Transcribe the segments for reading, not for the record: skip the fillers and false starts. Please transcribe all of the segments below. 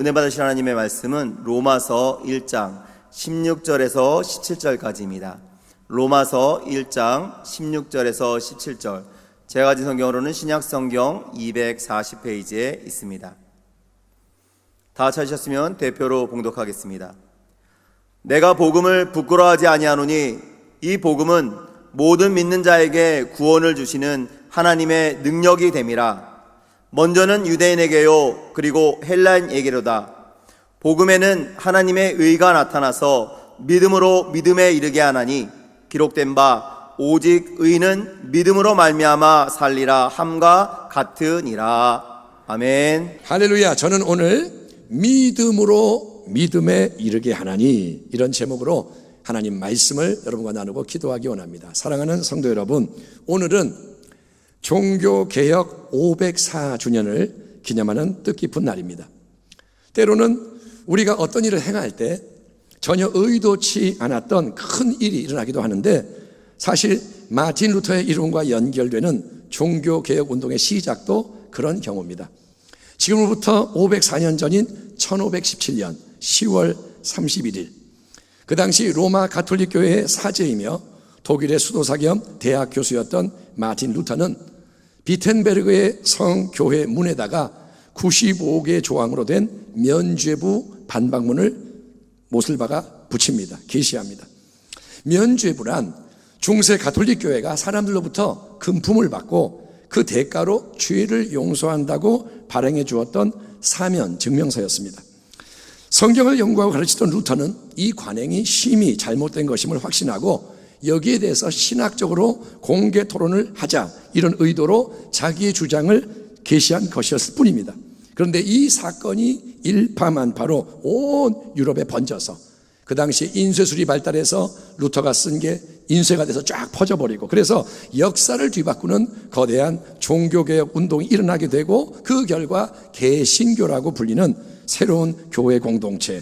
은혜 받으실 하나님의 말씀은 로마서 1장 16절에서 17절까지입니다. 로마서 1장 16절에서 17절, 제가 가진 성경으로는 신약성경 240페이지에 있습니다. 다 찾으셨으면 대표로 봉독하겠습니다. 내가 복음을 부끄러워하지 아니하노니 이 복음은 모든 믿는 자에게 구원을 주시는 하나님의 능력이 됨이라. 먼저는 유대인에게요 그리고 헬라인에게로다. 복음에는 하나님의 의가 나타나서 믿음으로 믿음에 이르게 하나니 기록된 바 오직 의는 믿음으로 말미암아 살리라 함과 같으니라. 아멘. 할렐루야. 저는 오늘 믿음으로 믿음에 이르게 하나니, 이런 제목으로 하나님 말씀을 여러분과 나누고 기도하기 원합니다. 사랑하는 성도 여러분, 오늘은 종교개혁 504주년을 기념하는 뜻깊은 날입니다. 때로는 우리가 어떤 일을 행할 때 전혀 의도치 않았던 큰 일이 일어나기도 하는데, 사실 마틴 루터의 이름과 연결되는 종교개혁 운동의 시작도 그런 경우입니다. 지금으로부터 504년 전인 1517년 10월 31일, 그 당시 로마 가톨릭 교회의 사제이며 독일의 수도사 겸 대학 교수였던 마틴 루터는 비텐베르그의 성교회 문에다가 95개 조항으로 된 면죄부 반박문을 못을 박아 붙입니다. 게시합니다. 면죄부란 중세 가톨릭 교회가 사람들로부터 금품을 받고 그 대가로 죄를 용서한다고 발행해 주었던 사면 증명서였습니다. 성경을 연구하고 가르치던 루터는 이 관행이 심히 잘못된 것임을 확신하고 여기에 대해서 신학적으로 공개 토론을 하자, 이런 의도로 자기의 주장을 게시한 것이었을 뿐입니다. 그런데 이 사건이 일파만파로 온 유럽에 번져서 그 당시 인쇄술이 발달해서 루터가 쓴 게 인쇄가 돼서 쫙 퍼져버리고, 그래서 역사를 뒤바꾸는 거대한 종교개혁 운동이 일어나게 되고, 그 결과 개신교라고 불리는 새로운 교회 공동체,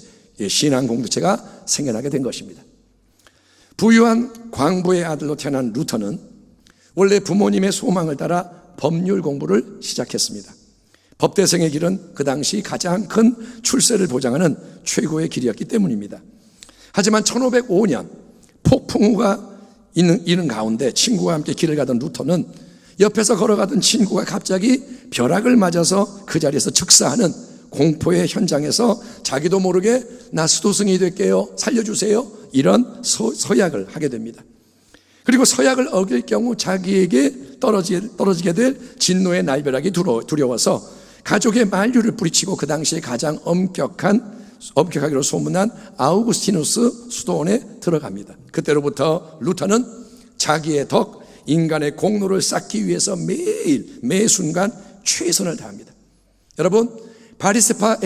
신앙 공동체가 생겨나게 된 것입니다. 부유한 광부의 아들로 태어난 루터는 원래 부모님의 소망을 따라 법률 공부를 시작했습니다. 법대생의 길은 그 당시 가장 큰 출세를 보장하는 최고의 길이었기 때문입니다. 하지만 1505년 폭풍우가 있는 가운데 친구와 함께 길을 가던 루터는 옆에서 걸어가던 친구가 갑자기 벼락을 맞아서 그 자리에서 즉사하는 공포의 현장에서 자기도 모르게 나 수도승이 될게요, 살려주세요, 이런 서약을 하게 됩니다. 그리고 서약을 어길 경우 자기에게 떨어지게 될 진노의 날벼락이 두려워서 가족의 만류를 뿌리치고 그 당시에 가장 엄격하기로 소문난 아우구스티누스 수도원에 들어갑니다. 그때로부터 루터는 자기의 덕, 인간의 공로를 쌓기 위해서 매 순간 최선을 다합니다. 여러분, 바리새파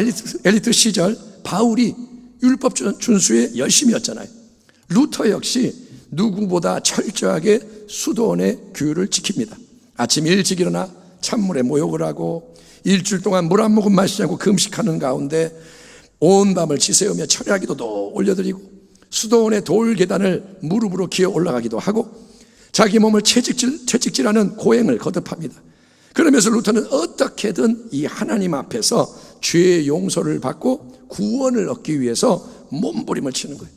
엘리트 시절 바울이 율법 준수에 열심이었잖아요. 루터 역시 누구보다 철저하게 수도원의 규율을 지킵니다. 아침 일찍 일어나 찬물에 모욕을 하고 일주일 동안 물 한 모금 마시지 않고 금식하는 가운데 온 밤을 지새우며 철야기도도 올려드리고 수도원의 돌 계단을 무릎으로 기어 올라가기도 하고 자기 몸을 채찍질하는 고행을 거듭합니다. 그러면서 루터는 어떻게든 이 하나님 앞에서 죄의 용서를 받고 구원을 얻기 위해서 몸부림을 치는 거예요.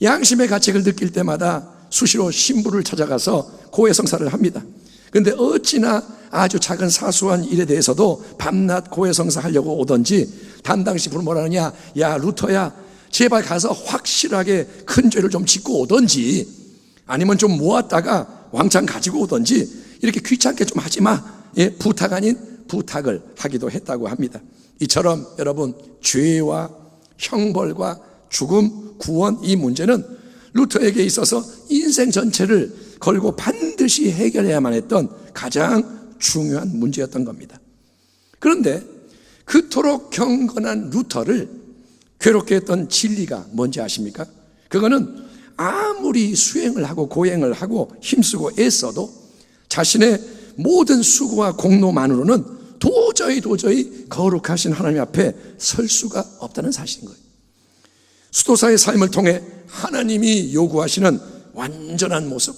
양심의 가책을 느낄 때마다 수시로 신부를 찾아가서 고해성사를 합니다. 그런데 어찌나 아주 작은 사소한 일에 대해서도 밤낮 고해성사 하려고 오던지 담당시 부르면 뭐라 하느냐, 야 루터야 제발 가서 확실하게 큰 죄를 좀 짓고 오던지 아니면 좀 모았다가 왕창 가지고 오던지 이렇게 귀찮게 좀 하지 마, 부탁 아닌 부탁을 하기도 했다고 합니다. 이처럼 여러분, 죄와 형벌과 죽음, 구원, 이 문제는 루터에게 있어서 인생 전체를 걸고 반드시 해결해야만 했던 가장 중요한 문제였던 겁니다. 그런데 그토록 경건한 루터를 괴롭게 했던 진리가 뭔지 아십니까? 그거는 아무리 수행을 하고 고행을 하고 힘쓰고 애써도 자신의 모든 수고와 공로만으로는 도저히 거룩하신 하나님 앞에 설 수가 없다는 사실인 거예요. 수도사의 삶을 통해 하나님이 요구하시는 완전한 모습,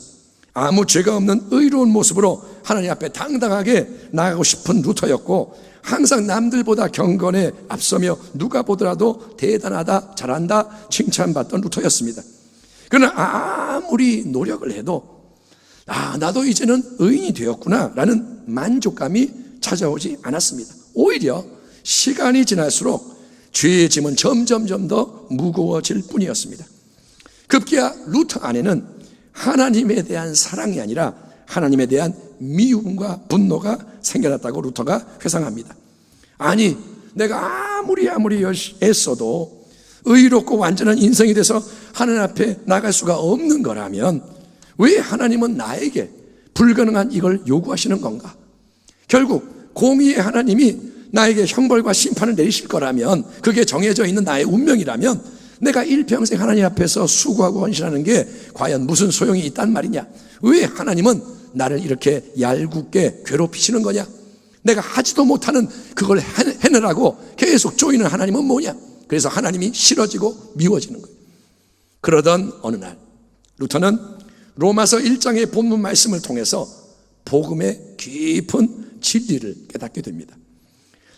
아무 죄가 없는 의로운 모습으로 하나님 앞에 당당하게 나가고 싶은 루터였고, 항상 남들보다 경건에 앞서며 누가 보더라도 대단하다, 잘한다 칭찬받던 루터였습니다. 그러나 아무리 노력을 해도 나도 이제는 의인이 되었구나 라는 만족감이 찾아오지 않았습니다. 오히려 시간이 지날수록 죄의 짐은 점점 더 무거워질 뿐이었습니다. 급기야 루터 안에는 하나님에 대한 사랑이 아니라 하나님에 대한 미움과 분노가 생겨났다고 루터가 회상합니다. 아니, 내가 아무리 애써도 의롭고 완전한 인생이 돼서 하나님 앞에 나갈 수가 없는 거라면 왜 하나님은 나에게 불가능한 이걸 요구하시는 건가? 결국 공의의 하나님이 나에게 형벌과 심판을 내리실 거라면, 그게 정해져 있는 나의 운명이라면 내가 일평생 하나님 앞에서 수고하고 헌신하는 게 과연 무슨 소용이 있단 말이냐? 왜 하나님은 나를 이렇게 얄궂게 괴롭히시는 거냐? 내가 하지도 못하는 그걸 해내라고 계속 조이는 하나님은 뭐냐? 그래서 하나님이 싫어지고 미워지는 거예요. 그러던 어느 날 루터는 로마서 1장의 본문 말씀을 통해서 복음의 깊은 진리를 깨닫게 됩니다.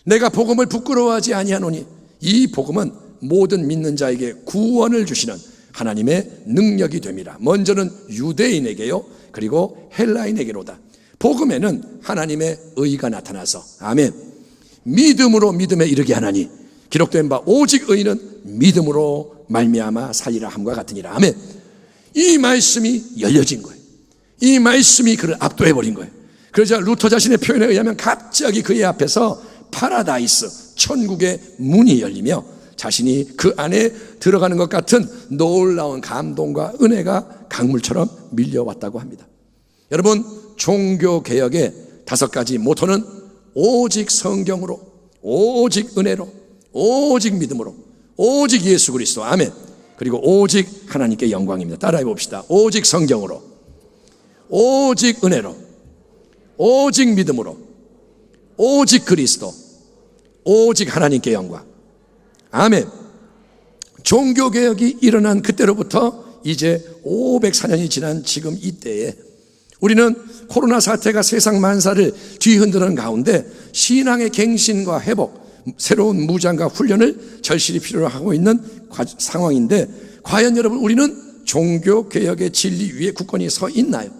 내가 복음을 부끄러워하지 아니하노니 이 복음은 모든 믿는 자에게 구원을 주시는 하나님의 능력이 됨이라. 먼저는 유대인에게요, 그리고 헬라인에게로다. 복음에는 하나님의 의가 나타나서, 아멘, 믿음으로 믿음에 이르게 하나니 기록된 바 오직 의인은 믿음으로 말미암아 살리라 함과 같으니라. 아멘. 이 말씀이 열려진 거예요. 이 말씀이 그를 압도해버린 거예요. 그러자 루터 자신의 표현에 의하면 갑자기 그의 앞에서 파라다이스, 천국의 문이 열리며 자신이 그 안에 들어가는 것 같은 놀라운 감동과 은혜가 강물처럼 밀려왔다고 합니다. 여러분, 종교개혁의 5가지 모토는 오직 성경으로, 오직 은혜로, 오직 믿음으로, 오직 예수 그리스도, 아멘, 그리고 오직 하나님께 영광입니다. 따라해 봅시다. 오직 성경으로, 오직 은혜로, 오직 믿음으로, 오직 그리스도, 오직 하나님께 영광, 아멘. 종교개혁이 일어난 그때로부터 이제 504년이 지난 지금 이때에 우리는 코로나 사태가 세상 만사를 뒤흔드는 가운데 신앙의 갱신과 회복, 새로운 무장과 훈련을 절실히 필요로 하고 있는 상황인데, 과연 여러분, 우리는 종교개혁의 진리 위에 굳건히 서 있나요?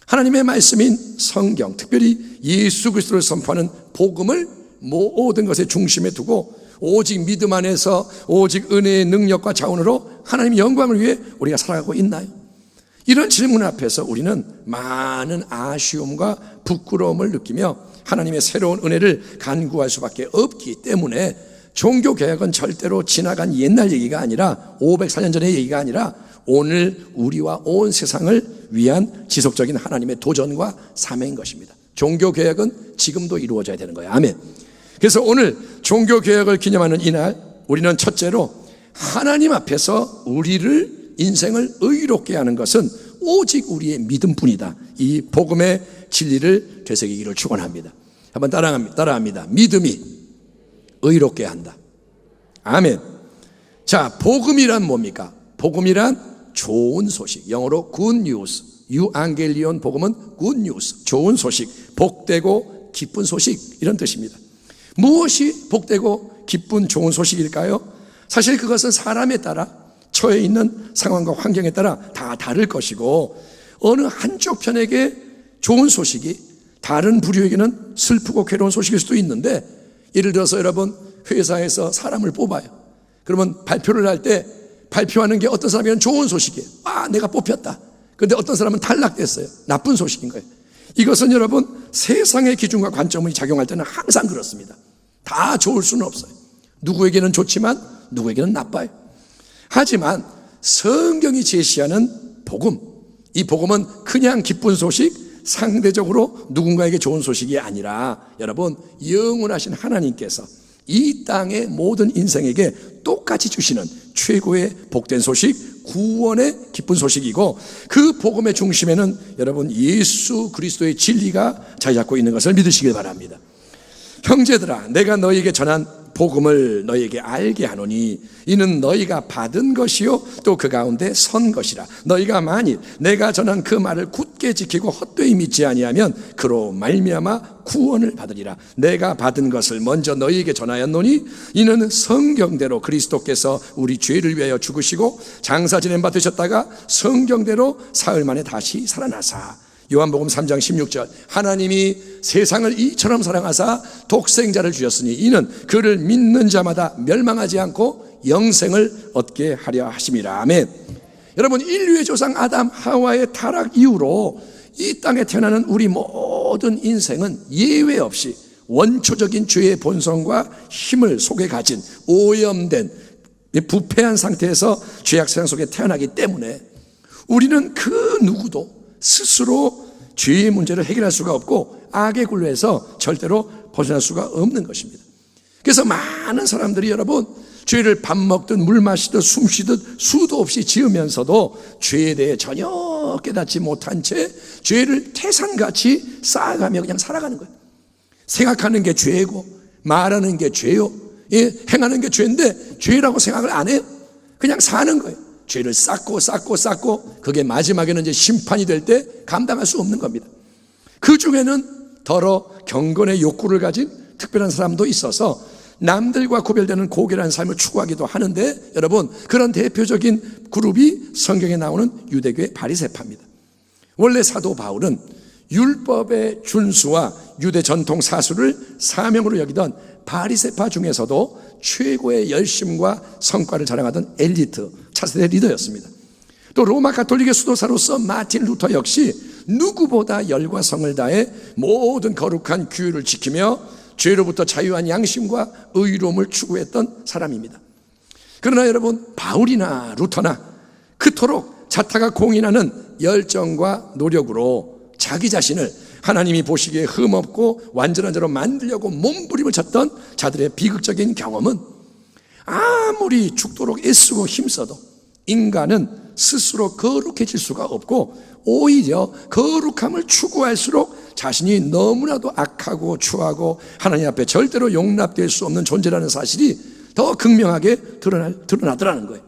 하나님의 말씀인 성경, 특별히 예수 그리스도를 선포하는 복음을 모든 것의 중심에 두고 오직 믿음 안에서 오직 은혜의 능력과 자원으로 하나님의 영광을 위해 우리가 살아가고 있나요? 이런 질문 앞에서 우리는 많은 아쉬움과 부끄러움을 느끼며 하나님의 새로운 은혜를 간구할 수밖에 없기 때문에 종교개혁은 절대로 지나간 옛날 얘기가 아니라 504년 전의 얘기가 아니라 오늘 우리와 온 세상을 위한 지속적인 하나님의 도전과 사명인 것입니다. 종교개혁은 지금도 이루어져야 되는 거예요. 아멘. 그래서 오늘 종교개혁을 기념하는 이날, 우리는 첫째로 하나님 앞에서 우리를, 인생을 의롭게 하는 것은 오직 우리의 믿음뿐이다. 이 복음의 진리를 되새기기를 축원합니다. 한번 따라합니다. 믿음이 의롭게 한다. 아멘. 자, 복음이란 뭡니까? 복음이란 좋은 소식, 영어로 good news, 유앙겔리온 복음은 good news, 좋은 소식, 복되고 기쁜 소식, 이런 뜻입니다. 무엇이 복되고 기쁜 좋은 소식일까요? 사실 그것은 사람에 따라, 처해 있는 상황과 환경에 따라 다 다를 것이고, 어느 한쪽 편에게 좋은 소식이 다른 부류에게는 슬프고 괴로운 소식일 수도 있는데, 예를 들어서 여러분, 회사에서 사람을 뽑아요. 그러면 발표를 할 때 발표하는 게 어떤 사람에게는 좋은 소식이에요. 내가 뽑혔다. 그런데 어떤 사람은 탈락됐어요. 나쁜 소식인 거예요. 이것은 여러분, 세상의 기준과 관점이 작용할 때는 항상 그렇습니다. 다 좋을 수는 없어요. 누구에게는 좋지만 누구에게는 나빠요. 하지만 성경이 제시하는 복음, 이 복음은 그냥 기쁜 소식, 상대적으로 누군가에게 좋은 소식이 아니라 여러분, 영원하신 하나님께서 이 땅의 모든 인생에게 똑같이 주시는 최고의 복된 소식, 구원의 기쁜 소식이고, 그 복음의 중심에는 여러분 예수 그리스도의 진리가 자리 잡고 있는 것을 믿으시길 바랍니다. 형제들아, 내가 너희에게 전한 복음을 너희에게 알게 하노니 이는 너희가 받은 것이요 또 그 가운데 선 것이라. 너희가 만일 내가 전한 그 말을 굳게 지키고 헛되이 믿지 아니하면 그로 말미암아 구원을 받으리라. 내가 받은 것을 먼저 너희에게 전하였노니 이는 성경대로 그리스도께서 우리 죄를 위하여 죽으시고 장사 지낸 바 되셨다가 성경대로 사흘 만에 다시 살아나사. 요한복음 3장 16절 하나님이 세상을 이처럼 사랑하사 독생자를 주셨으니 이는 그를 믿는 자마다 멸망하지 않고 영생을 얻게 하려 하심이라. 아멘. 여러분, 인류의 조상 아담 하와의 타락 이후로 이 땅에 태어나는 우리 모든 인생은 예외 없이 원초적인 죄의 본성과 힘을 속에 가진 오염된 부패한 상태에서 죄악세상 속에 태어나기 때문에 우리는 그 누구도 스스로 죄의 문제를 해결할 수가 없고 악의 굴레에서 절대로 벗어날 수가 없는 것입니다. 그래서 많은 사람들이 여러분 죄를 밥 먹든 물 마시든 숨 쉬듯 수도 없이 지으면서도 죄에 대해 전혀 깨닫지 못한 채 죄를 태산같이 쌓아가며 그냥 살아가는 거예요. 생각하는 게 죄고 말하는 게 죄요, 행하는 게 죄인데 죄라고 생각을 안 해요. 그냥 사는 거예요. 죄를 쌓고 그게 마지막에는 이제 심판이 될 때 감당할 수 없는 겁니다. 그 중에는 더러 경건의 욕구를 가진 특별한 사람도 있어서 남들과 구별되는 고결한 삶을 추구하기도 하는데 여러분, 그런 대표적인 그룹이 성경에 나오는 유대교의 바리새파입니다. 원래 사도 바울은 율법의 준수와 유대 전통 사수를 사명으로 여기던 바리새파 중에서도 최고의 열심과 성과를 자랑하던 엘리트 차세대 리더였습니다. 또 로마 가톨릭의 수도사로서 마틴 루터 역시 누구보다 열과 성을 다해 모든 거룩한 규율을 지키며 죄로부터 자유한 양심과 의로움을 추구했던 사람입니다. 그러나 여러분, 바울이나 루터나 그토록 자타가 공인하는 열정과 노력으로 자기 자신을 하나님이 보시기에 흠없고 완전한 자로 만들려고 몸부림을 쳤던 자들의 비극적인 경험은 아무리 죽도록 애쓰고 힘써도 인간은 스스로 거룩해질 수가 없고 오히려 거룩함을 추구할수록 자신이 너무나도 악하고 추하고 하나님 앞에 절대로 용납될 수 없는 존재라는 사실이 더 극명하게 드러나더라는 거예요.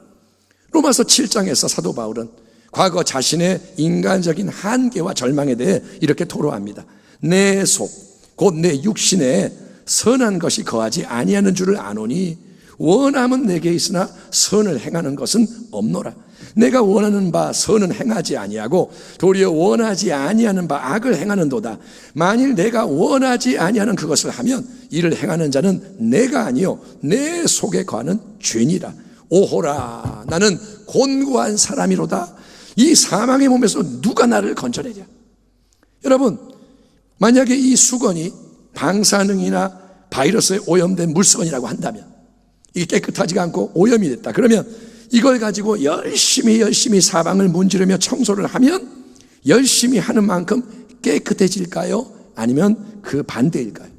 로마서 7장에서 사도 바울은 과거 자신의 인간적인 한계와 절망에 대해 이렇게 토로합니다. 내 속, 곧 내 육신에 선한 것이 거하지 아니하는 줄을 아노니 원함은 내게 있으나 선을 행하는 것은 없노라. 내가 원하는 바 선은 행하지 아니하고 도리어 원하지 아니하는 바 악을 행하는도다. 만일 내가 원하지 아니하는 그것을 하면 이를 행하는 자는 내가 아니요 내 속에 거하는 죄니라. 오호라, 나는 곤고한 사람이로다. 이 사망의 몸에서 누가 나를 건져내랴. 여러분, 만약에 이 수건이 방사능이나 바이러스에 오염된 물수건이라고 한다면, 이게 깨끗하지가 않고 오염이 됐다. 그러면 이걸 가지고 열심히 사방을 문지르며 청소를 하면 열심히 하는 만큼 깨끗해질까요? 아니면 그 반대일까요?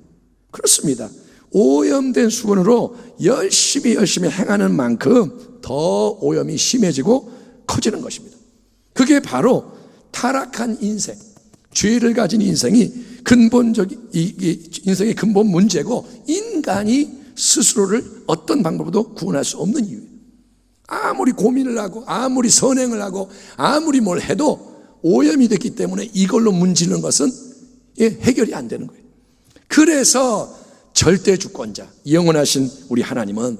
그렇습니다. 오염된 수건으로 열심히 행하는 만큼 더 오염이 심해지고 커지는 것입니다. 그게 바로 타락한 인생, 죄를 가진 인생이 인생의 근본 문제고 인간이 스스로를 어떤 방법으로도 구원할 수 없는 이유예요. 아무리 고민을 하고 아무리 선행을 하고 아무리 뭘 해도 오염이 됐기 때문에 이걸로 문지르는 것은 해결이 안 되는 거예요. 그래서 절대 주권자, 영원하신 우리 하나님은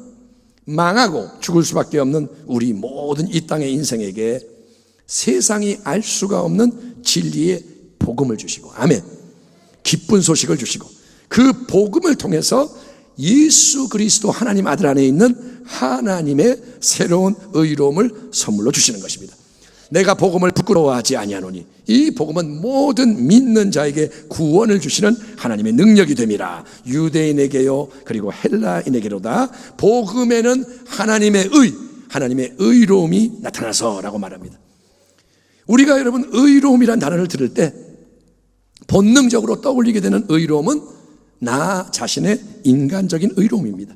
망하고 죽을 수밖에 없는 우리 모든 이 땅의 인생에게 세상이 알 수가 없는 진리의 복음을 주시고, 아멘, 기쁜 소식을 주시고 그 복음을 통해서 예수 그리스도 하나님 아들 안에 있는 하나님의 새로운 의로움을 선물로 주시는 것입니다. 내가 복음을 부끄러워하지 아니하노니 이 복음은 모든 믿는 자에게 구원을 주시는 하나님의 능력이 됨이라. 유대인에게요 그리고 헬라인에게로다. 복음에는 하나님의 의로움이 나타나서라고 말합니다. 우리가 여러분 의로움이란 단어를 들을 때 본능적으로 떠올리게 되는 의로움은 나 자신의 인간적인 의로움입니다.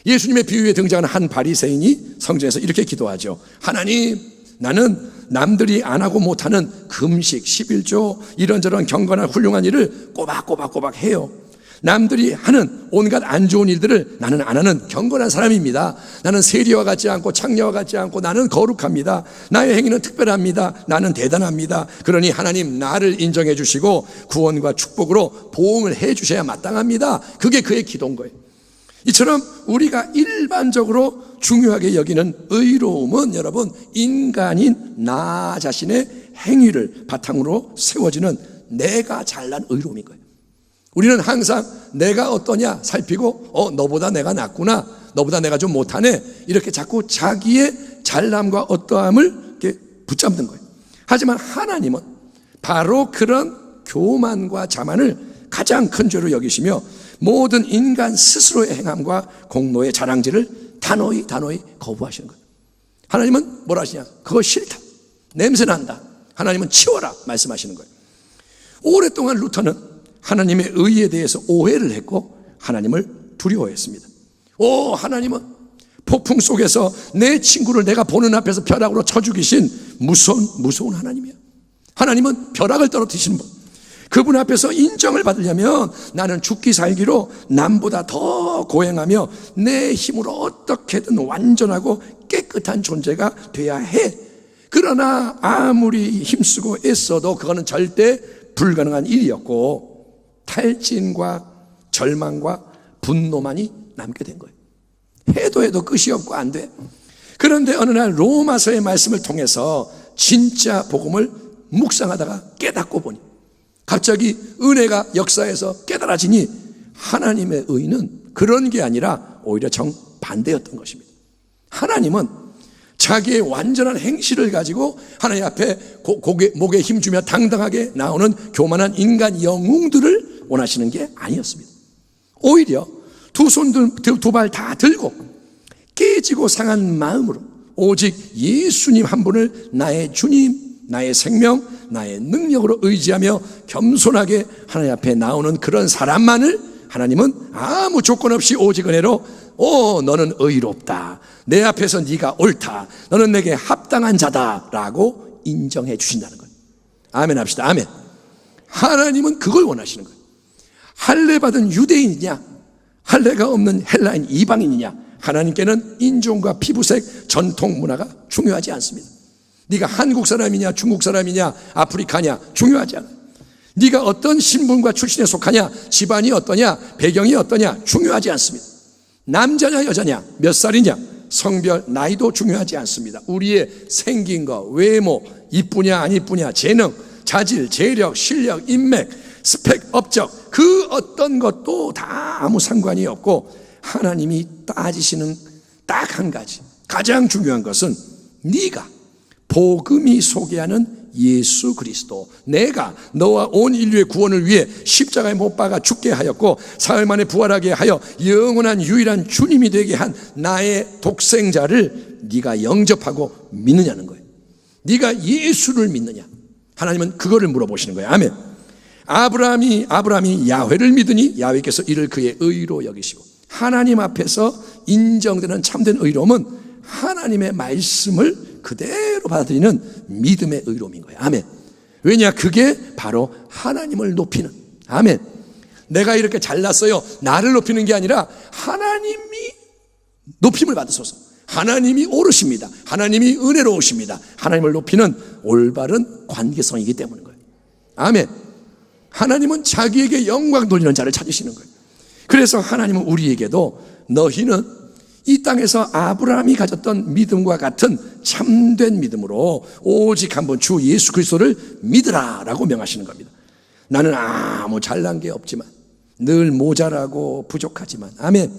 예수님의 비유에 등장하는 한 바리새인이 성경에서 이렇게 기도하죠. 하나님, 나는 남들이 안 하고 못하는 금식, 11조 이런저런 경건한 훌륭한 일을 꼬박꼬박 해요. 남들이 하는 온갖 안 좋은 일들을 나는 안 하는 경건한 사람입니다. 나는 세리와 같지 않고 창녀와 같지 않고 나는 거룩합니다. 나의 행위는 특별합니다. 나는 대단합니다. 그러니 하나님 나를 인정해 주시고 구원과 축복으로 보응을 해 주셔야 마땅합니다. 그게 그의 기도인 거예요. 이처럼 우리가 일반적으로 중요하게 여기는 의로움은 여러분, 인간인 나 자신의 행위를 바탕으로 세워지는 내가 잘난 의로움인 거예요. 우리는 항상 내가 어떠냐 살피고 너보다 내가 낫구나, 너보다 내가 좀 못하네, 이렇게 자꾸 자기의 잘남과 어떠함을 이렇게 붙잡는 거예요. 하지만 하나님은 바로 그런 교만과 자만을 가장 큰 죄로 여기시며 모든 인간 스스로의 행함과 공로의 자랑질을 단호히 거부하시는 거예요. 하나님은 뭐라 하시냐? 그거 싫다, 냄새난다, 하나님은 치워라 말씀하시는 거예요. 오랫동안 루터는 하나님의 의에 대해서 오해를 했고 하나님을 두려워했습니다. 하나님은 폭풍 속에서 내 친구를 내가 보는 앞에서 벼락으로 쳐 죽이신 무서운 하나님이야. 하나님은 벼락을 떨어뜨리시는 분. 그분 앞에서 인정을 받으려면 나는 죽기 살기로 남보다 더 고행하며 내 힘으로 어떻게든 완전하고 깨끗한 존재가 돼야 해. 그러나 아무리 힘쓰고 애써도 그거는 절대 불가능한 일이었고 탈진과 절망과 분노만이 남게 된 거예요. 해도 끝이 없고 안 돼. 그런데 어느 날 로마서의 말씀을 통해서 진짜 복음을 묵상하다가 깨닫고 보니 갑자기 은혜가 역사에서 깨달아지니 하나님의 의는 그런 게 아니라 오히려 정반대였던 것입니다. 하나님은 자기의 완전한 행실을 가지고 하나님 앞에 목에 힘주며 당당하게 나오는 교만한 인간 영웅들을 원하시는 게 아니었습니다. 오히려 두 손 두 발 다 들고 깨지고 상한 마음으로 오직 예수님 한 분을 나의 주님, 나의 생명, 나의 능력으로 의지하며 겸손하게 하나님 앞에 나오는 그런 사람만을 하나님은 아무 조건 없이 오직 은혜로 너는 의롭다, 내 앞에서 네가 옳다, 너는 내게 합당한 자다라고 인정해 주신다는 거예요. 아멘 합시다. 아멘. 하나님은 그걸 원하시는 거예요. 할례 받은 유대인이냐, 할례가 없는 헬라인 이방인이냐, 하나님께는 인종과 피부색, 전통 문화가 중요하지 않습니다. 네가 한국 사람이냐 중국 사람이냐 아프리카냐 중요하지 않아요. 네가 어떤 신분과 출신에 속하냐, 집안이 어떠냐, 배경이 어떠냐 중요하지 않습니다. 남자냐 여자냐, 몇 살이냐, 성별, 나이도 중요하지 않습니다. 우리의 생긴 거, 외모, 이쁘냐 안 이쁘냐, 재능, 자질, 재력, 실력, 인맥, 스펙, 업적, 그 어떤 것도 다 아무 상관이 없고 하나님이 따지시는 딱 한 가지, 가장 중요한 것은 네가 복음이 소개하는 예수 그리스도, 내가 너와 온 인류의 구원을 위해 십자가에 못 박아 죽게 하였고 사흘 만에 부활하게 하여 영원한 유일한 주님이 되게 한 나의 독생자를 네가 영접하고 믿느냐는 거예요. 네가 예수를 믿느냐, 하나님은 그거를 물어보시는 거예요. 아멘. 아브라함이 야훼를 믿으니 야훼께서 이를 그의 의로 여기시고, 하나님 앞에서 인정되는 참된 의로움은 하나님의 말씀을 그대로 받아들이는 믿음의 의로움인 거예요. 아멘. 왜냐, 그게 바로 하나님을 높이는, 아멘. 내가 이렇게 잘났어요, 나를 높이는 게 아니라 하나님이 높임을 받으소서, 하나님이 오르십니다, 하나님이 은혜로우십니다, 하나님을 높이는 올바른 관계성이기 때문인 거예요. 아멘. 하나님은 자기에게 영광 돌리는 자를 찾으시는 거예요. 그래서 하나님은 우리에게도 너희는 이 땅에서 아브라함이 가졌던 믿음과 같은 참된 믿음으로 오직 한 번 주 예수 그리스도를 믿으라 라고 명하시는 겁니다. 나는 아무 잘난 게 없지만, 늘 모자라고 부족하지만, 아멘.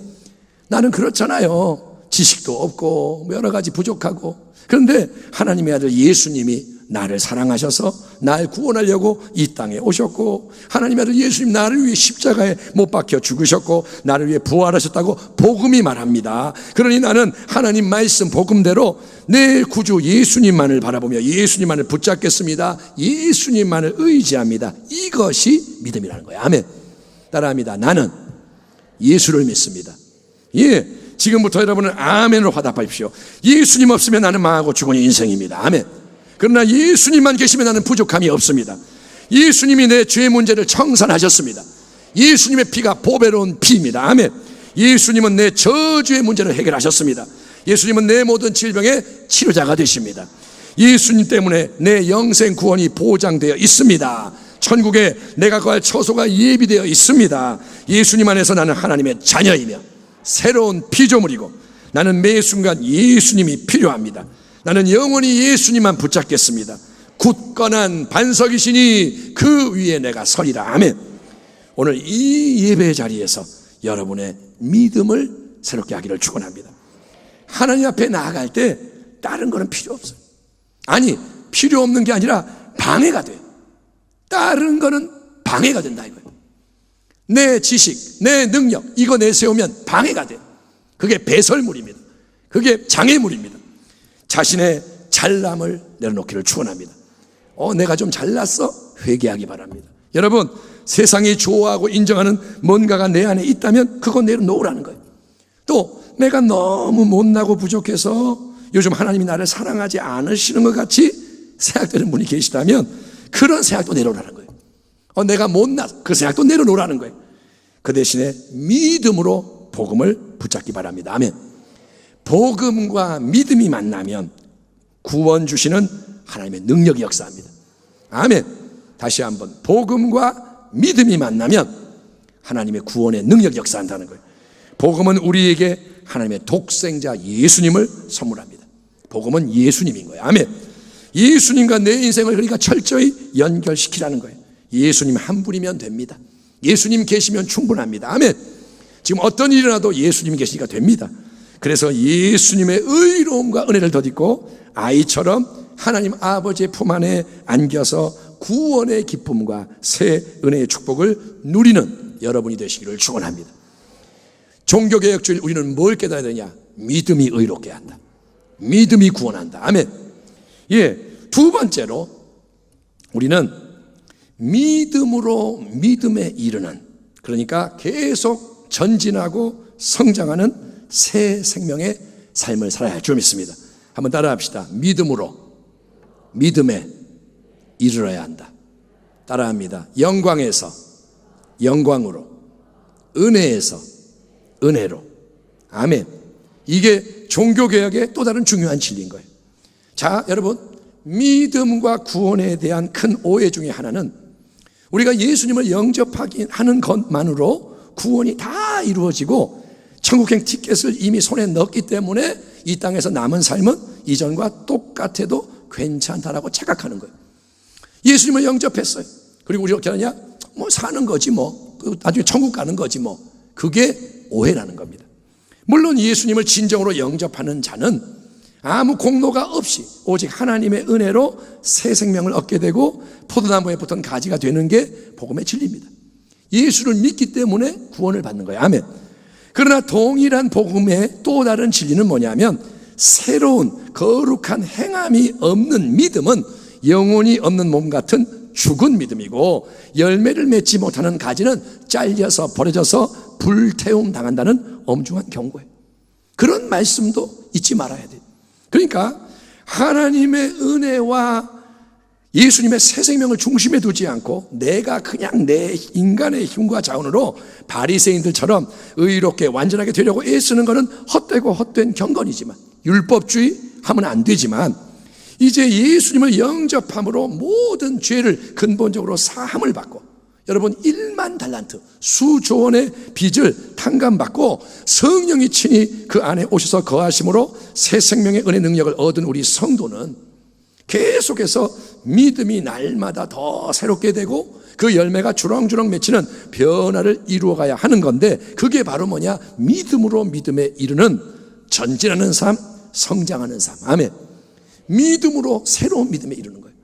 나는 그렇잖아요. 지식도 없고 여러 가지 부족하고. 그런데 하나님의 아들 예수님이 나를 사랑하셔서 날 구원하려고 이 땅에 오셨고, 하나님의 아들 예수님 나를 위해 십자가에 못 박혀 죽으셨고 나를 위해 부활하셨다고 복음이 말합니다. 그러니 나는 하나님 말씀 복음대로 내 구주 예수님만을 바라보며 예수님만을 붙잡겠습니다. 예수님만을 의지합니다. 이것이 믿음이라는 거예요. 아멘. 따라합니다. 나는 예수를 믿습니다. 예, 지금부터 여러분은 아멘으로 화답하십시오. 예수님 없으면 나는 망하고 죽은 인생입니다. 아멘. 그러나 예수님만 계시면 나는 부족함이 없습니다. 예수님이 내 죄의 문제를 청산하셨습니다. 예수님의 피가 보배로운 피입니다. 아멘. 예수님은 내 저주의 문제를 해결하셨습니다. 예수님은 내 모든 질병의 치료자가 되십니다. 예수님 때문에 내 영생 구원이 보장되어 있습니다. 천국에 내가 거할 처소가 예비되어 있습니다. 예수님 안에서 나는 하나님의 자녀이며 새로운 피조물이고, 나는 매 순간 예수님이 필요합니다. 나는 영원히 예수님만 붙잡겠습니다. 굳건한 반석이시니 그 위에 내가 서리라. 아멘. 오늘 이 예배 자리에서 여러분의 믿음을 새롭게 하기를 축원합니다. 하나님 앞에 나아갈 때 다른 거는 필요 없어요. 아니, 필요 없는 게 아니라 방해가 돼요. 다른 거는 방해가 된다 이거예요. 내 지식, 내 능력, 이거 내세우면 방해가 돼요. 그게 배설물입니다. 그게 장애물입니다. 자신의 잘남을 내려놓기를 축원합니다. 내가 좀 잘났어? 회개하기 바랍니다. 여러분, 세상이 좋아하고 인정하는 뭔가가 내 안에 있다면 그거 내려놓으라는 거예요. 또 내가 너무 못나고 부족해서 요즘 하나님이 나를 사랑하지 않으시는 것 같이 생각되는 분이 계시다면 그런 생각도 내려놓으라는 거예요. 내가 못나서 그 생각도 내려놓으라는 거예요. 그 대신에 믿음으로 복음을 붙잡기 바랍니다. 아멘. 복음과 믿음이 만나면 구원 주시는 하나님의 능력이 역사합니다. 아멘. 다시 한번, 복음과 믿음이 만나면 하나님의 구원의 능력이 역사한다는 거예요. 복음은 우리에게 하나님의 독생자 예수님을 선물합니다. 복음은 예수님인 거예요. 아멘. 예수님과 내 인생을 그러니까 철저히 연결시키라는 거예요. 예수님 한 분이면 됩니다. 예수님 계시면 충분합니다. 아멘. 지금 어떤 일이 일어나도 예수님 계시니까 됩니다. 그래서 예수님의 의로움과 은혜를 덧입고 아이처럼 하나님 아버지의 품 안에 안겨서 구원의 기쁨과 새 은혜의 축복을 누리는 여러분이 되시기를 축원합니다. 종교개혁주의 우리는 뭘 깨달아야 되냐? 믿음이 의롭게 한다. 믿음이 구원한다. 아멘. 두 번째로 우리는 믿음으로 믿음에 이르는, 그러니까 계속 전진하고 성장하는 새 생명의 삶을 살아야 할 줄 믿습니다. 한번 따라합시다. 믿음으로 믿음에 이르러야 한다. 따라합니다. 영광에서 영광으로, 은혜에서 은혜로. 아멘. 이게 종교개혁의 또 다른 중요한 진리인 거예요. 자, 여러분, 믿음과 구원에 대한 큰 오해 중에 하나는 우리가 예수님을 영접하는 것만으로 구원이 다 이루어지고 천국행 티켓을 이미 손에 넣었기 때문에 이 땅에서 남은 삶은 이전과 똑같아도 괜찮다라고 착각하는 거예요. 예수님을 영접했어요. 그리고 우리가 어떻게 하느냐? 사는 거지 나중에 천국 가는 거지 그게 오해라는 겁니다. 물론 예수님을 진정으로 영접하는 자는 아무 공로가 없이 오직 하나님의 은혜로 새 생명을 얻게 되고 포도나무에 붙은 가지가 되는 게 복음의 진리입니다. 예수를 믿기 때문에 구원을 받는 거예요. 아멘. 그러나 동일한 복음의 또 다른 진리는 뭐냐면 새로운 거룩한 행함이 없는 믿음은 영혼이 없는 몸 같은 죽은 믿음이고, 열매를 맺지 못하는 가지는 잘려서 버려져서 불태움 당한다는 엄중한 경고예요. 그런 말씀도 잊지 말아야 돼요. 그러니까 하나님의 은혜와 예수님의 새 생명을 중심에 두지 않고 내가 그냥 내 인간의 힘과 자원으로 바리새인들처럼 의롭게 완전하게 되려고 애쓰는 것은 헛되고 헛된 경건이지만, 율법주의 하면 안 되지만, 이제 예수님을 영접함으로 모든 죄를 근본적으로 사함을 받고, 여러분 1만 달란트 수조 원의 빚을 탕감받고 성령이 친히 그 안에 오셔서 거하심으로 새 생명의 은혜 능력을 얻은 우리 성도는 계속해서 믿음이 날마다 더 새롭게 되고 그 열매가 주렁주렁 맺히는 변화를 이루어가야 하는 건데, 그게 바로 뭐냐? 믿음으로 믿음에 이르는 전진하는 삶, 성장하는 삶. 아멘. 믿음으로 새로운 믿음에 이르는 거예요.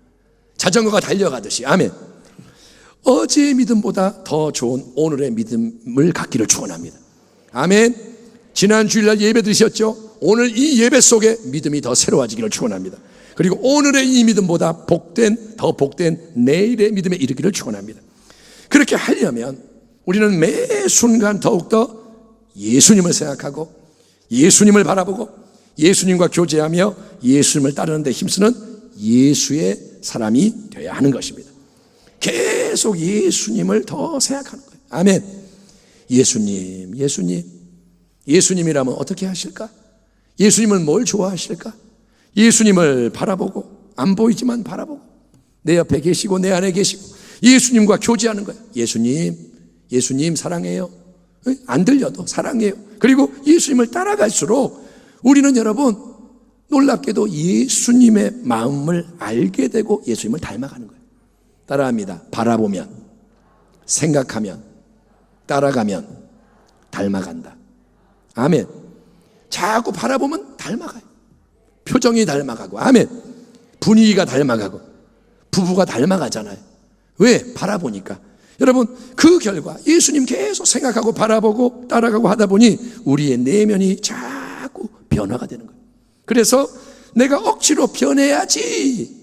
자전거가 달려가듯이. 아멘. 어제의 믿음보다 더 좋은 오늘의 믿음을 갖기를 축원합니다. 아멘. 지난 주일날 예배 드리셨죠? 오늘 이 예배 속에 믿음이 더 새로워지기를 축원합니다. 그리고 오늘의 이 믿음보다 더 복된 내일의 믿음에 이르기를 축원합니다. 그렇게 하려면 우리는 매 순간 더욱더 예수님을 생각하고 예수님을 바라보고 예수님과 교제하며 예수님을 따르는 데 힘쓰는 예수의 사람이 되어야 하는 것입니다. 계속 예수님을 더 생각하는 거예요. 아멘. 예수님이라면 어떻게 하실까? 예수님을 뭘 좋아하실까? 예수님을 바라보고, 안 보이지만 바라보고, 내 옆에 계시고 내 안에 계시고 예수님과 교제하는 거예요. 예수님 사랑해요. 안 들려도 사랑해요. 그리고 예수님을 따라갈수록 우리는 여러분 놀랍게도 예수님의 마음을 알게 되고 예수님을 닮아가는 거예요. 따라합니다. 바라보면, 생각하면, 따라가면 닮아간다. 아멘. 자꾸 바라보면 닮아가요. 표정이 닮아가고, 아멘. 분위기가 닮아가고, 부부가 닮아가잖아요. 왜? 바라보니까. 여러분, 그 결과 예수님 계속 생각하고 바라보고 따라가고 하다 보니 우리의 내면이 자꾸 변화가 되는 거예요. 그래서 내가 억지로 변해야지,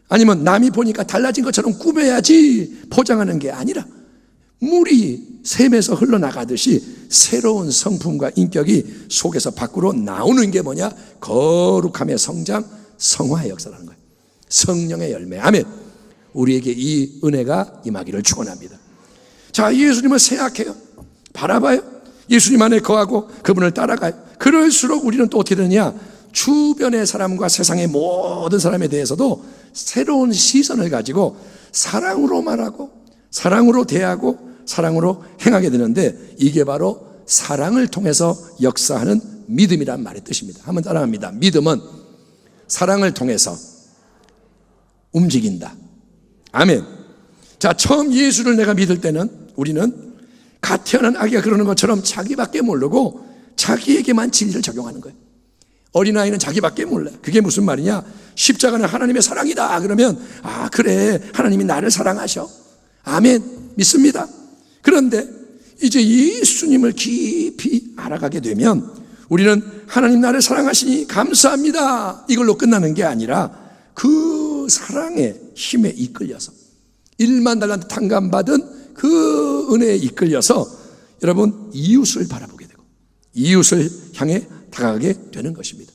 아니면 남이 보니까 달라진 것처럼 꾸며야지 포장하는 게 아니라 물이 샘에서 흘러나가듯이 새로운 성품과 인격이 속에서 밖으로 나오는 게 뭐냐? 거룩함의 성장, 성화의 역사라는 거예요. 성령의 열매. 아멘. 우리에게 이 은혜가 임하기를 축원합니다. 자, 예수님을 생각해요. 바라봐요. 예수님 안에 거하고 그분을 따라가요. 그럴수록 우리는 또 어떻게 되느냐? 주변의 사람과 세상의 모든 사람에 대해서도 새로운 시선을 가지고 사랑으로 말하고 사랑으로 대하고 사랑으로 행하게 되는데, 이게 바로 사랑을 통해서 역사하는 믿음이란 말의 뜻입니다. 한번 따라합니다. 믿음은 사랑을 통해서 움직인다. 아멘. 자, 처음 예수를 내가 믿을 때는 우리는 갓 태어난 아기가 그러는 것처럼 자기밖에 모르고 자기에게만 진리를 적용하는 거예요. 어린아이는 자기밖에 몰라요. 그게 무슨 말이냐? 십자가는 하나님의 사랑이다 그러면, 아 그래, 하나님이 나를 사랑하셔. 아멘. 믿습니다. 그런데 이제 예수님을 깊이 알아가게 되면 우리는 하나님 나를 사랑하시니 감사합니다, 이걸로 끝나는 게 아니라 그 사랑의 힘에 이끌려서 1만 달란트 탕감받은 그 은혜에 이끌려서 여러분 이웃을 바라보게 되고 이웃을 향해 다가가게 되는 것입니다.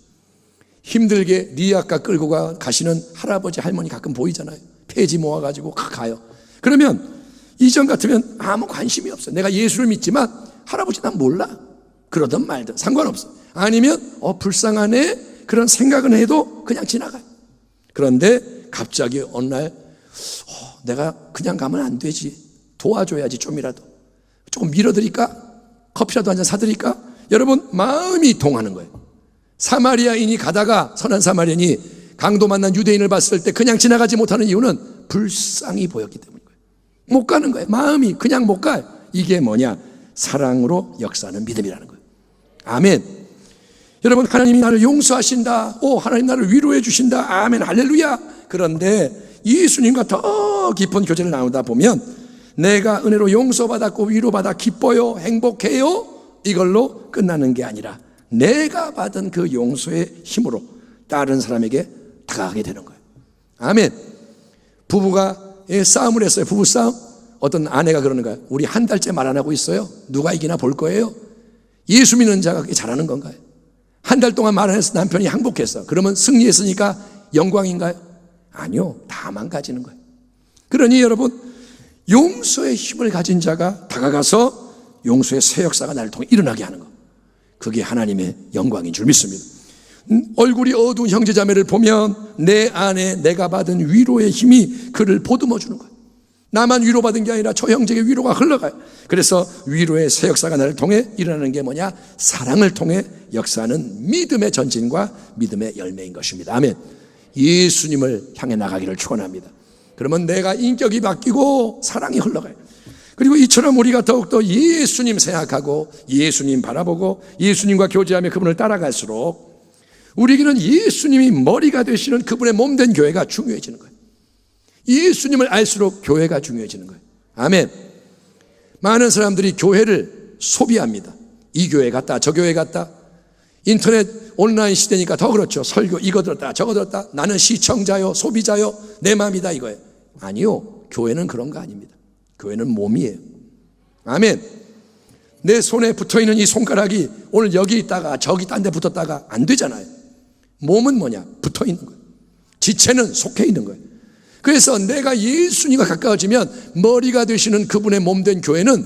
힘들게 리아카 끌고 가시는 할아버지 할머니 가끔 보이잖아요. 폐지 모아가지고 가요. 그러면 이전 같으면 아무 관심이 없어. 내가 예수를 믿지만 할아버지 난 몰라, 그러든 말든 상관없어. 아니면 불쌍하네 그런 생각은 해도 그냥 지나가요. 그런데 갑자기 어느 날 내가 그냥 가면 안 되지, 도와줘야지, 좀이라도 조금 밀어드릴까, 커피라도 한잔 사드릴까. 여러분 마음이 동하는 거예요. 사마리아인이 가다가, 선한 사마리아인이 강도 만난 유대인을 봤을 때 그냥 지나가지 못하는 이유는 불쌍히 보였기 때문이에요. 못 가는 거예요. 마음이 그냥 못 가요. 이게 뭐냐? 사랑으로 역사하는 믿음이라는 거예요. 아멘. 여러분, 하나님이 나를 용서하신다, 하나님 나를 위로해 주신다, 아멘, 할렐루야. 그런데 예수님과 더 깊은 교제를 나누다 보면 내가 은혜로 용서받았고 위로받아 기뻐요, 행복해요, 이걸로 끝나는 게 아니라 내가 받은 그 용서의 힘으로 다른 사람에게 다가가게 되는 거예요. 아멘. 부부가 싸움을 했어요. 부부싸움. 어떤 아내가 그러는 거예요. 우리 한 달째 말 안 하고 있어요. 누가 이기나 볼 거예요. 예수 믿는 자가 그게 잘하는 건가요? 한 달 동안 말 안 해서 남편이 항복했어. 그러면 승리했으니까 영광인가요? 아니요. 다 망가지는 거예요. 그러니 여러분, 용서의 힘을 가진 자가 다가가서 용서의 새 역사가 나를 통해 일어나게 하는 거, 그게 하나님의 영광인 줄 믿습니다. 얼굴이 어두운 형제자매를 보면 내 안에 내가 받은 위로의 힘이 그를 보듬어 주는 거예요. 나만 위로받은 게 아니라 저 형제에게 위로가 흘러가요. 그래서 위로의 새 역사가 나를 통해 일어나는 게 뭐냐? 사랑을 통해 역사하는 믿음의 전진과 믿음의 열매인 것입니다. 아멘. 예수님을 향해 나가기를 축원합니다. 그러면 내가 인격이 바뀌고 사랑이 흘러가요. 그리고 이처럼 우리가 더욱더 예수님 생각하고 예수님 바라보고 예수님과 교제하며 그분을 따라갈수록 우리에게는 예수님이 머리가 되시는 그분의 몸된 교회가 중요해지는 거예요. 예수님을 알수록 교회가 중요해지는 거예요. 아멘. 많은 사람들이 교회를 소비합니다. 이 교회 갔다 저 교회 갔다, 인터넷 온라인 시대니까 더 그렇죠. 설교 이거 들었다 저거 들었다, 나는 시청자요 소비자요 내 마음이다 이거예요. 아니요, 교회는 그런 거 아닙니다. 교회는 몸이에요. 아멘. 내 손에 붙어있는 이 손가락이 오늘 여기 있다가 저기 딴 데 붙었다가 안 되잖아요. 몸은 뭐냐? 붙어있는 거예요. 지체는 속해 있는 거예요. 그래서 내가 예수님과 가까워지면 머리가 되시는 그분의 몸된 교회는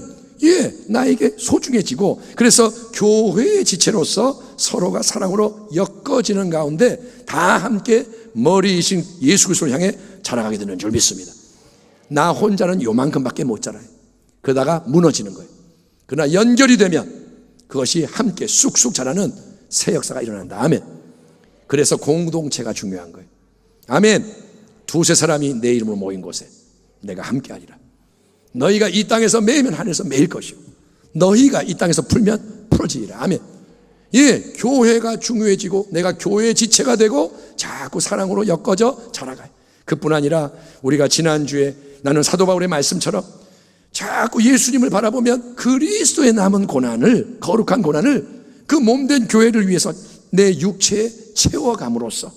나에게 소중해지고, 그래서 교회의 지체로서 서로가 사랑으로 엮어지는 가운데 다 함께 머리이신 예수 그리스도를 향해 자라가게 되는 줄 믿습니다. 나 혼자는 요만큼밖에 못 자라요. 그러다가 무너지는 거예요. 그러나 연결이 되면 그것이 함께 쑥쑥 자라는 새 역사가 일어난다. 아멘. 그래서 공동체가 중요한 거예요. 아멘. 두세 사람이 내 이름으로 모인 곳에 내가 함께하리라. 너희가 이 땅에서 매이면 하늘에서 매일 것이요, 너희가 이 땅에서 풀면 풀어지리라. 아멘. 교회가 중요해지고 내가 교회의 지체가 되고 자꾸 사랑으로 엮어져 자라가요. 그뿐 아니라 우리가 지난주에 나는 사도 바울의 말씀처럼 자꾸 예수님을 바라보면 그리스도의 남은 고난을, 거룩한 고난을 그 몸된 교회를 위해서 내 육체에 채워감으로써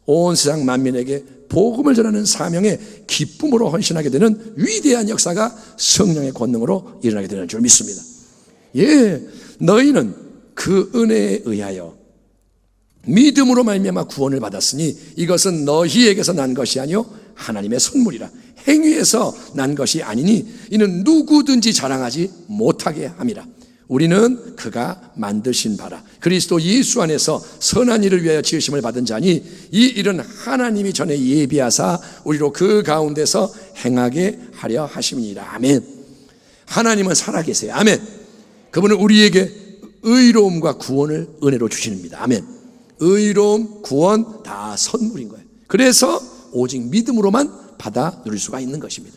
온 세상 만민에게 복음을 전하는 사명에 기쁨으로 헌신하게 되는 위대한 역사가 성령의 권능으로 일어나게 되는 줄 믿습니다. 너희는 그 은혜에 의하여 믿음으로 말미암아 구원을 받았으니 이것은 너희에게서 난 것이 아니요 하나님의 선물이라. 행위에서 난 것이 아니니 이는 누구든지 자랑하지 못하게 함이라. 우리는 그가 만드신 바라 그리스도 예수 안에서 선한 일을 위하여 지으심을 받은 자니 이 일은 하나님이 전에 예비하사 우리로 그 가운데서 행하게 하려 하심이니라. 아멘. 하나님은 살아계세요. 아멘. 그분은 우리에게 의로움과 구원을 은혜로 주십니다. 아멘. 의로움, 구원 다 선물인 거예요. 그래서 오직 믿음으로만 받아 누릴 수가 있는 것입니다.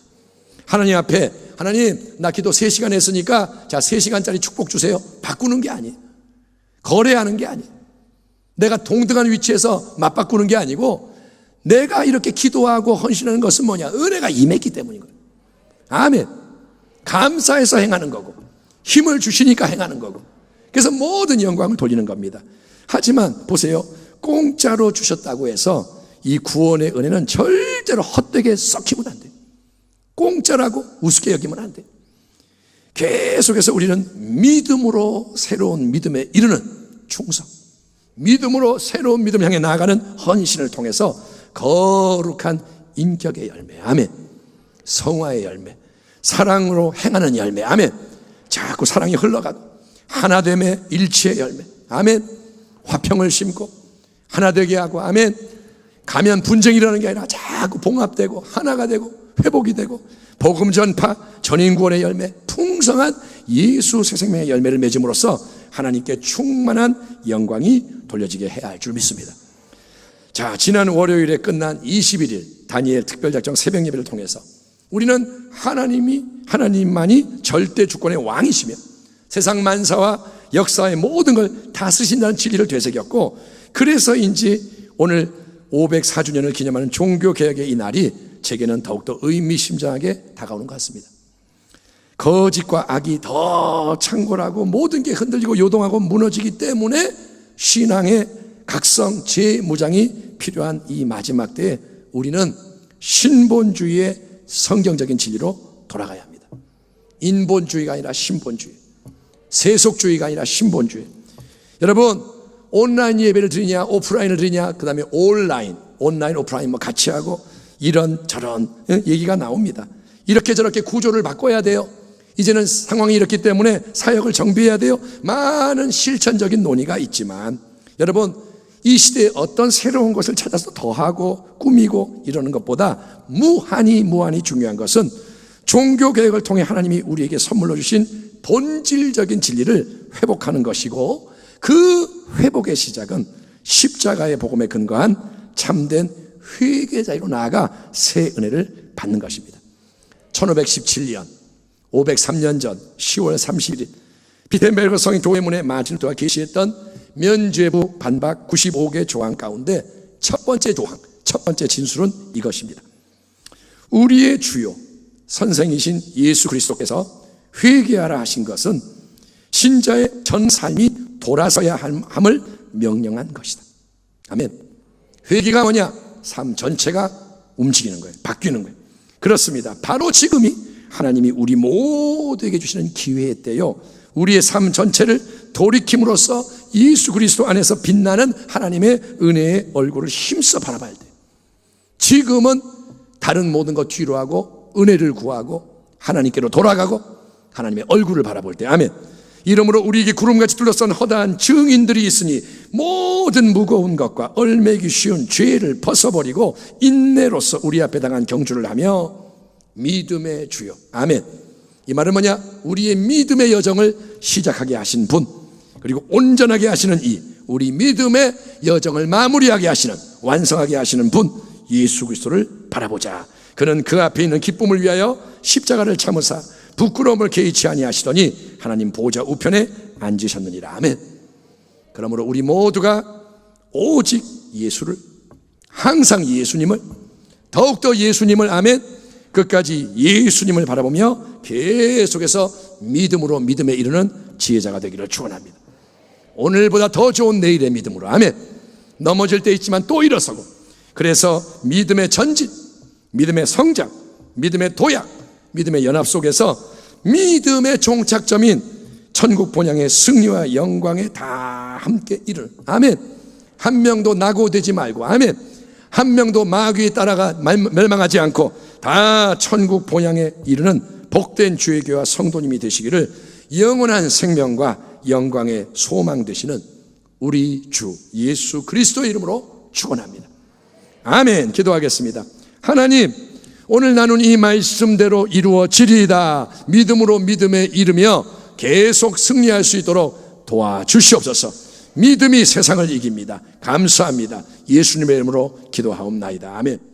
하나님 앞에, 하나님 나 기도 3시간 했으니까 자 3시간짜리 축복 주세요, 바꾸는 게 아니에요. 거래하는 게 아니에요. 내가 동등한 위치에서 맞바꾸는 게 아니고 내가 이렇게 기도하고 헌신하는 것은 뭐냐? 은혜가 임했기 때문인 거예요. 아멘. 감사해서 행하는 거고 힘을 주시니까 행하는 거고, 그래서 모든 영광을 돌리는 겁니다. 하지만 보세요, 공짜로 주셨다고 해서 이 구원의 은혜는 절대로 헛되게 썩히면 안 돼요. 공짜라고 우습게 여기면 안 돼요. 계속해서 우리는 믿음으로 새로운 믿음에 이르는 충성, 믿음으로 새로운 믿음을 향해 나아가는 헌신을 통해서 거룩한 인격의 열매, 아멘. 성화의 열매, 사랑으로 행하는 열매, 아멘. 자꾸 사랑이 흘러가고 하나됨의 일치의 열매, 아멘. 화평을 심고 하나 되게 하고, 아멘. 가면 분쟁이 일어나는 게 아니라 자꾸 봉합되고 하나가 되고 회복이 되고 복음 전파, 전인 구원의 열매, 풍성한 예수 새 생명의 열매를 맺음으로써 하나님께 충만한 영광이 돌려지게 해야 할 줄 믿습니다. 자, 지난 월요일에 끝난 21일 다니엘 특별작정 새벽 예배를 통해서 우리는 하나님만이 절대 주권의 왕이시며 세상 만사와 역사의 모든 걸 다스리신다는 진리를 되새겼고, 그래서인지 오늘 504주년을 기념하는 종교개혁의 이 날이 제게는 더욱더 의미심장하게 다가오는 것 같습니다. 거짓과 악이 더 창궐하고 모든 게 흔들리고 요동하고 무너지기 때문에 신앙의 각성, 재무장이 필요한 이 마지막 때에 우리는 신본주의의 성경적인 진리로 돌아가야 합니다. 인본주의가 아니라 신본주의, 세속주의가 아니라 신본주의. 여러분, 온라인 예배를 드리냐 오프라인을 드리냐, 그 다음에 온라인, 오프라인 뭐 같이 하고 이런 저런 얘기가 나옵니다. 이렇게 저렇게 구조를 바꿔야 돼요. 이제는 상황이 이렇기 때문에 사역을 정비해야 돼요. 많은 실천적인 논의가 있지만 여러분, 이 시대에 어떤 새로운 것을 찾아서 더하고 꾸미고 이러는 것보다 무한히 중요한 것은 종교개혁을 통해 하나님이 우리에게 선물로 주신 본질적인 진리를 회복하는 것이고, 그 회복의 시작은 십자가의 복음에 근거한 참된 회개의 자리로 나아가 새 은혜를 받는 것입니다. 1517년 503년 전 10월 30일 비텐베르그 성인 교회문에 마틴 루터가 게시했던 면죄부 반박 95개 조항 가운데 첫 번째 조항, 첫 번째 진술은 이것입니다. 우리의 주요 선생이신 예수 그리스도께서 회개하라 하신 것은 신자의 전 삶이 돌아서야 함을 명령한 것이다. 아멘. 회개가 뭐냐? 삶 전체가 움직이는 거예요. 바뀌는 거예요. 그렇습니다. 바로 지금이 하나님이 우리 모두에게 주시는 기회의 때요, 우리의 삶 전체를 돌이킴으로써 예수 그리스도 안에서 빛나는 하나님의 은혜의 얼굴을 힘써 바라봐야 돼요. 지금은 다른 모든 것 뒤로 하고 은혜를 구하고 하나님께로 돌아가고 하나님의 얼굴을 바라볼 때. 아멘. 이러므로 우리에게 구름같이 둘러싼 허다한 증인들이 있으니 모든 무거운 것과 얼매기 쉬운 죄를 벗어버리고 인내로서 우리 앞에 당한 경주를 하며 믿음의 주요. 아멘. 이 말은 뭐냐? 우리의 믿음의 여정을 시작하게 하신 분, 그리고 온전하게 하시는 이 우리 믿음의 여정을 마무리하게 하시는, 완성하게 하시는 분 예수 그리스도를 바라보자. 그는 그 앞에 있는 기쁨을 위하여 십자가를 참으사 부끄러움을 개의치 아니하시더니 하나님 보좌 우편에 앉으셨느니라. 아멘. 그러므로 우리 모두가 오직 예수를, 항상 예수님을, 더욱더 예수님을, 아멘, 끝까지 예수님을 바라보며 계속해서 믿음으로 믿음에 이르는 지혜자가 되기를 축원합니다. 오늘보다 더 좋은 내일의 믿음으로, 아멘. 넘어질 때 있지만 또 일어서고, 그래서 믿음의 전진, 믿음의 성장, 믿음의 도약, 믿음의 연합 속에서 믿음의 종착점인 천국 본향의 승리와 영광에 다 함께 이를, 아멘. 한 명도 낙오되지 말고, 아멘. 한 명도 마귀에 따라가 멸망하지 않고 다 천국 본향에 이르는 복된 주의 교회와 성도님이 되시기를 영원한 생명과 영광의 소망 되시는 우리 주 예수 그리스도의 이름으로 축원합니다. 아멘. 기도하겠습니다. 하나님, 오늘 나눈 이 말씀대로 이루어지리이다. 믿음으로 믿음에 이르며 계속 승리할 수 있도록 도와주시옵소서. 믿음이 세상을 이깁니다. 감사합니다. 예수님의 이름으로 기도하옵나이다. 아멘.